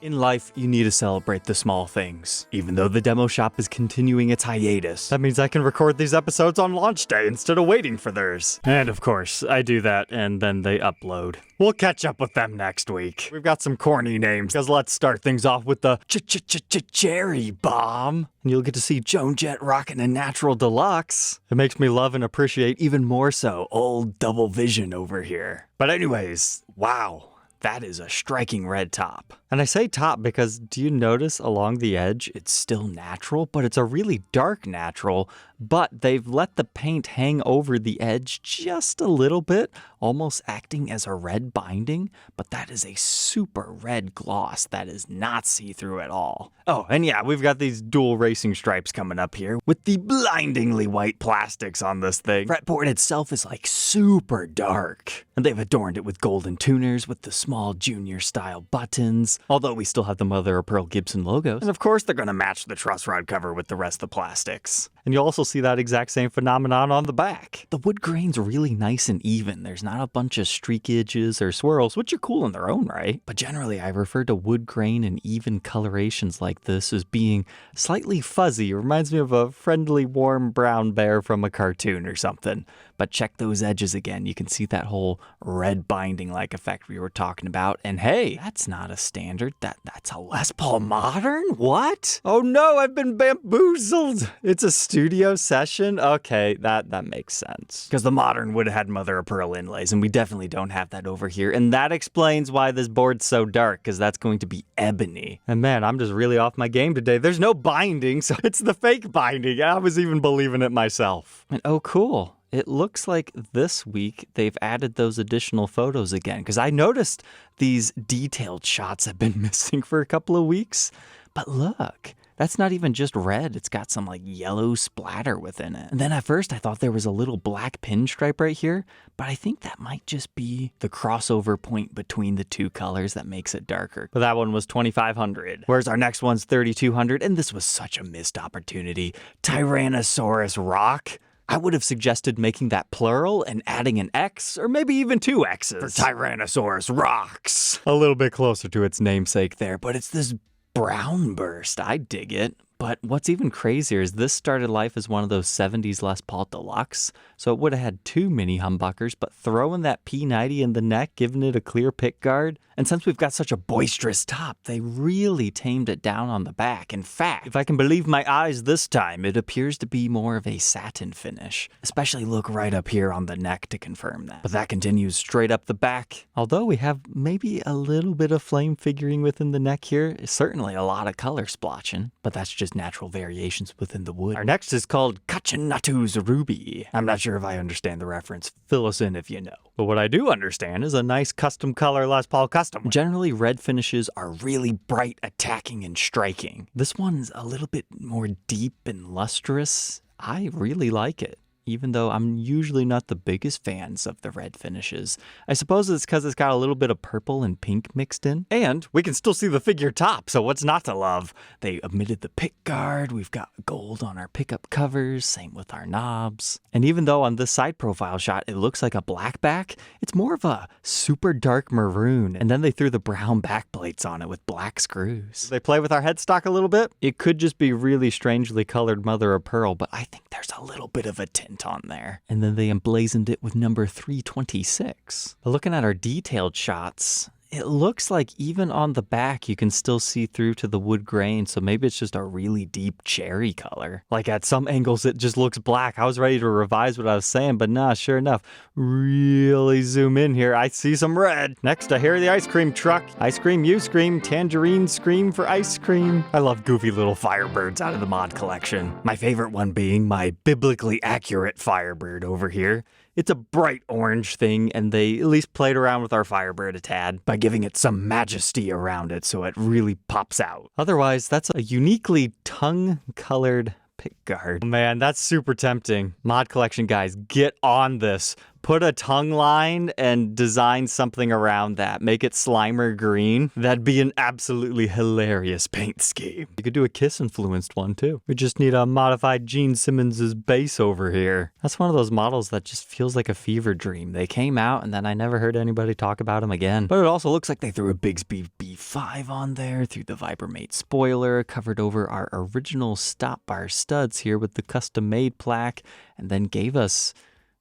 In life, you need to celebrate the small things. Even though the demo shop is continuing its hiatus, that means I can record these episodes on launch day instead of waiting for theirs. And of course, I do that and then they upload. We'll catch up with them next week. We've got some corny names, because let's start things off with the Cherry Bomb. And you'll get to see Joan Jett rocking a Natural Deluxe. It makes me love and appreciate even more so old Double Vision over here. But anyways, wow. That is a striking red top. And I say top because do you notice along the edge it's still natural, but it's a really dark natural, but they've let the paint hang over the edge just a little bit, almost acting as a red binding, but that is a super red gloss that is not see-through at all. Oh, and yeah, we've got these dual racing stripes coming up here with the blindingly white plastics on this thing. Fretboard itself is like super dark, and they've adorned it with golden tuners with the small junior style buttons, although we still have the mother of pearl Gibson logos. And of course they're gonna match the truss rod cover with the rest of the plastics. And you'll also see that exact same phenomenon on the back. The wood grain's really nice and even. There's not a bunch of streakages or swirls, which are cool in their own right. But generally I refer to wood grain and even colorations like this as being slightly fuzzy. It reminds me of a friendly warm brown bear from a cartoon or something. But check those edges again. You can see that whole red binding like effect we were talking about. And hey, that's not a standard. That's a Les Paul Modern? What? Oh no, I've been bamboozled. It's a studio session? Okay, that makes sense. Because the Modern would have had mother of pearl inlays, and we definitely don't have that over here. And that explains why this board's so dark, because that's going to be ebony. And man, I'm just really off my game today. There's no binding, so it's the fake binding. I was even believing it myself. And oh cool. It looks like this week they've added those additional photos again, because I noticed these detailed shots have been missing for a couple of weeks. But look, that's not even just red. It's got some like yellow splatter within it. And then at first I thought there was a little black pinstripe right here, but I think that might just be the crossover point between the two colors that makes it darker. But that one was $2,500, whereas our next one's $3,200, and this was such a missed opportunity. Tyrannosaurus rock. I would have suggested making that plural and adding an X, or maybe even two X's. For Tyrannosaurus rocks. A little bit closer to its namesake there, but it's this brown burst. I dig it. But what's even crazier is this started life as one of those 70s Les Paul Deluxe, so it would have had two mini humbuckers, but throwing that P90 in the neck, giving it a clear pick guard, and since we've got such a boisterous top, they really tamed it down on the back. In fact, if I can believe my eyes this time, it appears to be more of a satin finish, especially look right up here on the neck to confirm that. But that continues straight up the back, although we have maybe a little bit of flame figuring within the neck here, certainly a lot of color splotching, but that's just natural variations within the wood. Our next is called Cajun's Ruby. I'm not sure if I understand the reference. Fill us in if you know. But what I do understand is a nice custom color Les Paul custom. Generally, red finishes are really bright, attacking, and striking. This one's a little bit more deep and lustrous. I really like it, even though I'm usually not the biggest fans of the red finishes. I suppose it's because it's got a little bit of purple and pink mixed in. And we can still see the figure top, so what's not to love? They omitted the pick guard, we've got gold on our pickup covers, same with our knobs. And even though on this side profile shot it looks like a black back, it's more of a super dark maroon, and then they threw the brown back plates on it with black screws. They play with our headstock a little bit. It could just be really strangely colored mother of pearl, but I think there's a little bit of a tint on there. And then they emblazoned it with number 326. But looking at our detailed shots, it looks like even on the back you can still see through to the wood grain, so maybe it's just a really deep cherry color. Like at some angles it just looks black. I was ready to revise what I was saying, but nah, sure enough, really zoom in here, I see some red. Next I hear the ice cream truck. Ice cream, you scream, tangerine scream for ice cream. I love goofy little Firebirds out of the mod collection. My favorite one being my biblically accurate Firebird over here. It's a bright orange thing, and they at least played around with our Firebird a tad by giving it some majesty around it so it really pops out. Otherwise, that's a uniquely tongue-colored pickguard. Man, that's super tempting. Mod collection guys, get on this. put a tongue line and design something around that. Make it Slimer green. That'd be an absolutely hilarious paint scheme. You could do a Kiss-influenced one, too. We just need a modified Gene Simmons' bass over here. That's one of those models that just feels like a fever dream. They came out, and then I never heard anybody talk about them again. But it also looks like they threw a Bigsby B5 on there, threw the Vibermate spoiler, covered over our original stop bar studs here with the custom-made plaque, and then gave us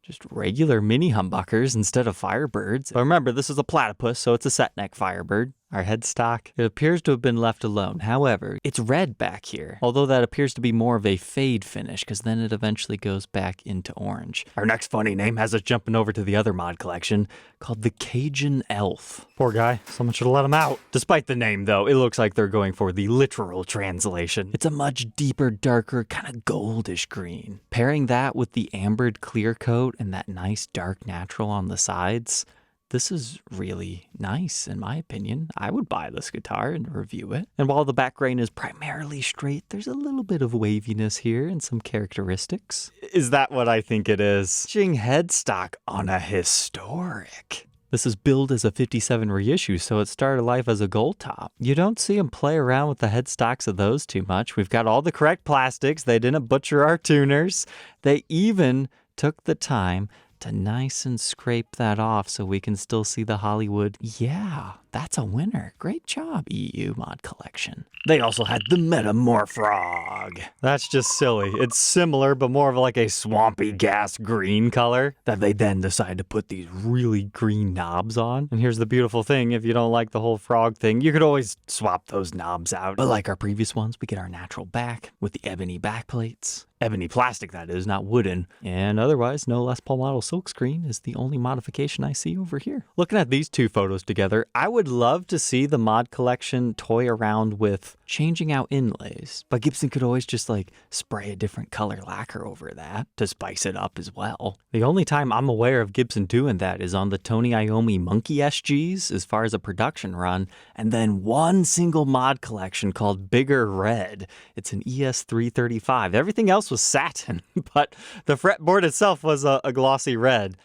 just regular mini humbuckers instead of Firebirds. But remember, this is a platypus, so it's a set neck Firebird. Our headstock, it appears to have been left alone. However, it's red back here, although that appears to be more of a fade finish, because then it eventually goes back into orange. Our next funny name has us jumping over to the other mod collection, called the Cajun Elf. Poor guy, someone should have let him out. Despite the name, though, it looks like they're going for the literal translation. It's a much deeper, darker, kind of goldish green. Pairing that with the ambered clear coat and that nice dark natural on the sides, this is really nice, in my opinion. I would buy this guitar and review it. And while the back grain is primarily straight, there's a little bit of waviness here and some characteristics. Is that what I think it is? Matching headstock on a historic. This is billed as a 57 reissue, so it started life as a gold top. You don't see them play around with the headstocks of those too much. We've got all the correct plastics. They didn't butcher our tuners. They even took the time to nice and scrape that off so we can still see the Hollywood. Yeah, that's a winner. Great job, EU Mod Collection. They also had the Metamorphrog. That's just silly. It's similar, but more of like a swampy gas green color that they then decide to put these really green knobs on. And here's the beautiful thing. If you don't like the whole frog thing, you could always swap those knobs out. But like our previous ones, we get our natural back with the ebony back plates. Ebony plastic, that is, not wooden. And otherwise, no Les Paul model silkscreen is the only modification I see over here. Looking at these two photos together, I would love to see the mod collection toy around with changing out inlays. But Gibson could always just like spray a different color lacquer over that to spice it up as well. The only time I'm aware of Gibson doing that is on the Tony Iommi Monkey SGs as far as a production run, and then one single mod collection called Bigger Red. It's an ES335. Everything else was satin, but the fretboard itself was a glossy red.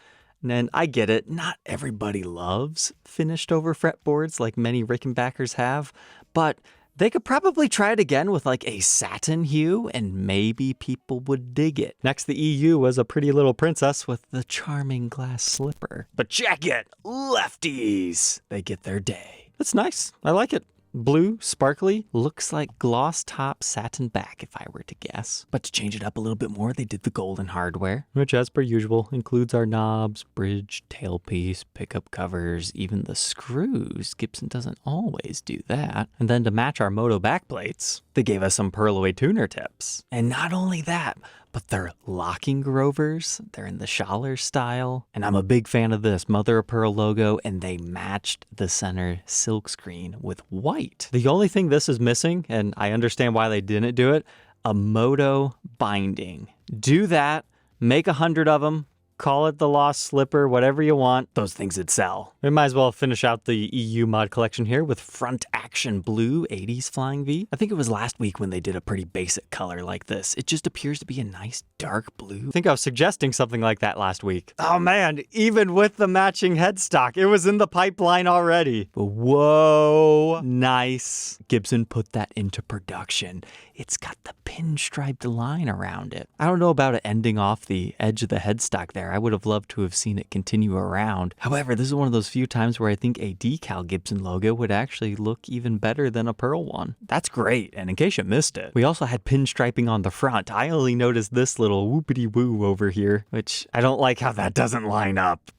And I get it, not everybody loves finished over fretboards like many Rickenbackers have, but they could probably try it again with like a satin hue and maybe people would dig it. Next, the EU was a pretty little princess with the charming glass slipper. But check it, lefties, they get their day. That's nice, I like it. Blue, sparkly, looks like gloss top satin back if I were to guess. But to change it up a little bit more, they did the golden hardware, which as per usual includes our knobs, bridge, tailpiece, pickup covers, even the screws. Gibson doesn't always do that. And then to match our Moto backplates, they gave us some Pearl-Away tuner tips. And not only that, but they're locking Grovers, they're in the Schaller style, and I'm a big fan of this mother of pearl logo, and they matched the center silkscreen with white. The only thing this is missing, and I understand why they didn't do it, a Moto binding. Do that, make 100 of them, call it the Lost Slipper, whatever you want. Those things would sell. We might as well finish out the EU mod collection here with Front Action Blue 80s Flying V. I think it was last week when they did a pretty basic color like this. It just appears to be a nice dark blue. I think I was suggesting something like that last week. Oh man, even with the matching headstock, it was in the pipeline already. Whoa, nice. Gibson put that into production. It's got the pinstriped line around it. I don't know about it ending off the edge of the headstock there. I would have loved to have seen it continue around. However, this is one of those few times where I think a decal Gibson logo would actually look even better than a pearl one. That's great, and in case you missed it, we also had pinstriping on the front. I only noticed this little whoopity-woo over here, which I don't like how that doesn't line up.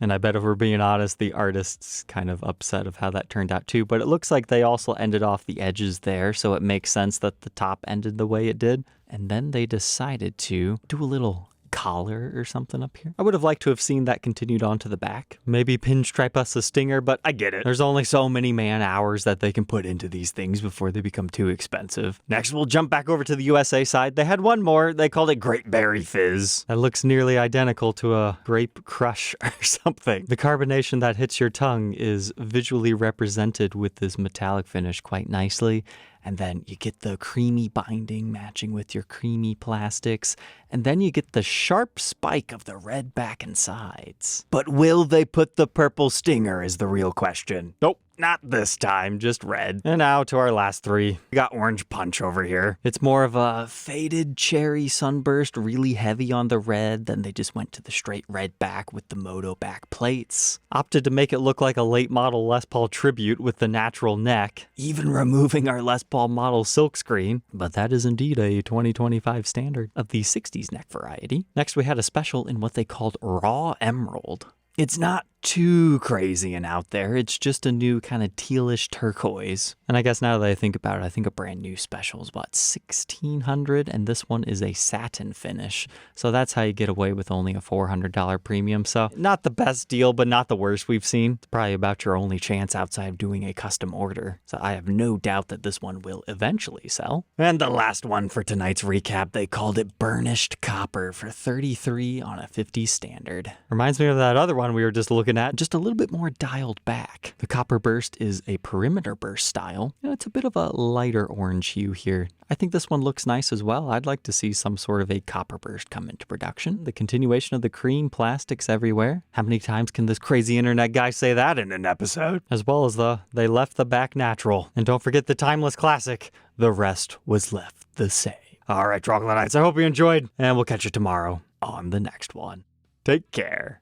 And I bet if we're being honest, the artist's kind of upset of how that turned out too. But it looks like they also ended off the edges there, so it makes sense that the top ended the way it did. And then they decided to do a little collar or something up here. I would have liked to have seen that continued onto the back. Maybe pinstripe us a stinger, but I get it. There's only so many man hours that they can put into these things before they become too expensive. Next, we'll jump back over to the USA side. They had one more. They called it Great Berry Fizz. That looks nearly identical to a grape crush or something. The carbonation that hits your tongue is visually represented with this metallic finish quite nicely. and then you get the creamy binding matching with your creamy plastics, and then you get the sharp spike of the red back and sides. But will they put the purple stinger is the real question. Nope. Not this time, just red. And now to our last three. We got Orange Punch over here. It's more of a faded cherry sunburst, really heavy on the red. Then they just went to the straight red back with the Moto back plates. Opted to make it look like a late model Les Paul Tribute with the natural neck, even removing our Les Paul model silkscreen. But that is indeed a 2025 standard of the 60s neck variety. Next, we had a special in what they called Raw Emerald. It's not too crazy and out there. It's just a new kind of tealish turquoise. And I guess now that I think about it, I think a brand new special is what, $1,600? And this one is a satin finish. So that's how you get away with only a $400 premium. So not the best deal, but not the worst we've seen. It's probably about your only chance outside of doing a custom order. So I have no doubt that this one will eventually sell. And the last one for tonight's recap, they called it Burnished Copper for $33 on a 50 standard. Reminds me of that other one we were just looking at, just a little bit more dialed back. The Copper Burst is a perimeter burst style. It's a bit of a lighter orange hue here. I think this one looks nice as well. I'd like to see some sort of a Copper Burst come into production. The continuation of the cream plastics everywhere. How many times can this crazy internet guy say that in an episode? As well as they left the back natural. And don't forget the timeless classic, the rest was left the same. All right, Troglodytes, I hope you enjoyed, and we'll catch you tomorrow on the next one. Take care.